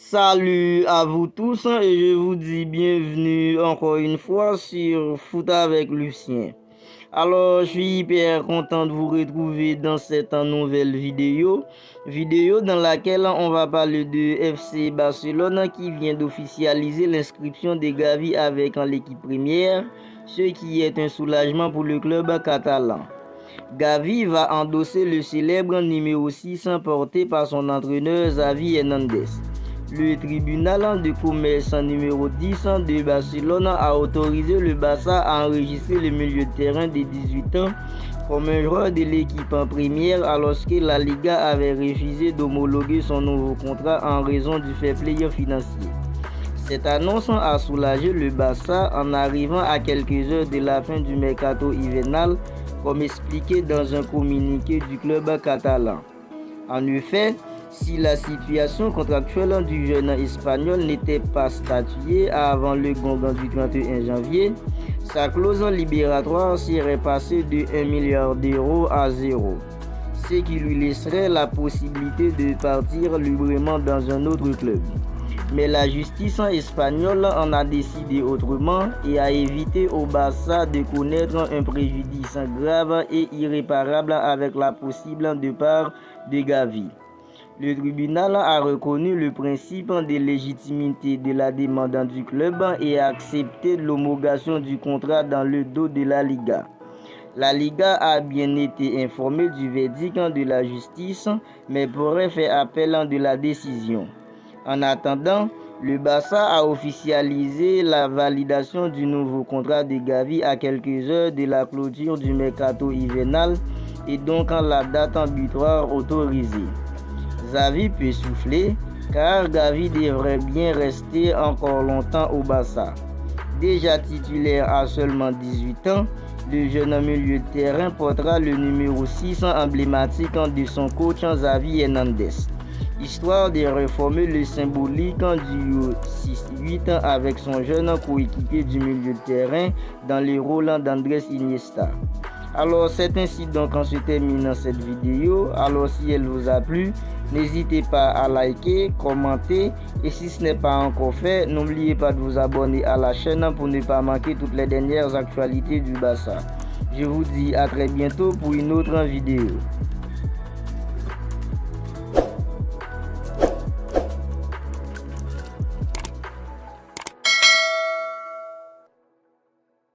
Salut à vous tous et je vous dis bienvenue encore une fois sur Foot avec Lucien. Alors, je suis hyper content de vous retrouver dans cette nouvelle vidéo dans laquelle on va parler de FC Barcelone qui vient d'officialiser l'inscription de Gavi avec l'équipe première, ce qui est un soulagement pour le club catalan. Gavi va endosser le célèbre numéro 6 porté par son entraîneur Xavi Hernandez. Le tribunal de commerce numéro 10 de Barcelone a autorisé le Barça à enregistrer le milieu de terrain de 18 ans comme un joueur de l'équipe en première alors que la Liga avait refusé d'homologuer son nouveau contrat en raison du fair play financier. Cette annonce a soulagé le Barça en arrivant à quelques heures de la fin du mercato hivernal, comme expliqué dans un communiqué du club catalan. En effet, si la situation contractuelle du jeune espagnol n'était pas statuée avant le gong du 31 janvier, sa clause libératoire serait passée de 1 milliard d'euros à 0, ce qui lui laisserait la possibilité de partir librement dans un autre club. Mais la justice espagnole en a décidé autrement et a évité au Barça de connaître un préjudice grave et irréparable avec la possible départ de Gavi. Le tribunal a reconnu le principe de légitimité de la demande du club et a accepté l'homologation du contrat dans le dos de la Liga. La Liga a bien été informée du verdict de la justice, mais pourrait faire appel de la décision. En attendant, le Barça a officialisé la validation du nouveau contrat de Gavi à quelques heures de la clôture du mercato hivernal et donc la date butoir autorisée. Xavi peut souffler car Gavi devrait bien rester encore longtemps au Barça. Déjà titulaire à seulement 18 ans, le jeune milieu de terrain portera le numéro 6 emblématique de son coach Xavi Hernandez, histoire de reformer le symbolique du 6-8 avec son jeune coéquipier du milieu de terrain dans le rôle d'Andrés Iniesta. Alors c'est ainsi donc qu'on se termine cette vidéo. Alors si elle vous a plu, n'hésitez pas à liker, commenter et si ce n'est pas encore fait, n'oubliez pas de vous abonner à la chaîne pour ne pas manquer toutes les dernières actualités du Barça. Je vous dis à très bientôt pour une autre vidéo.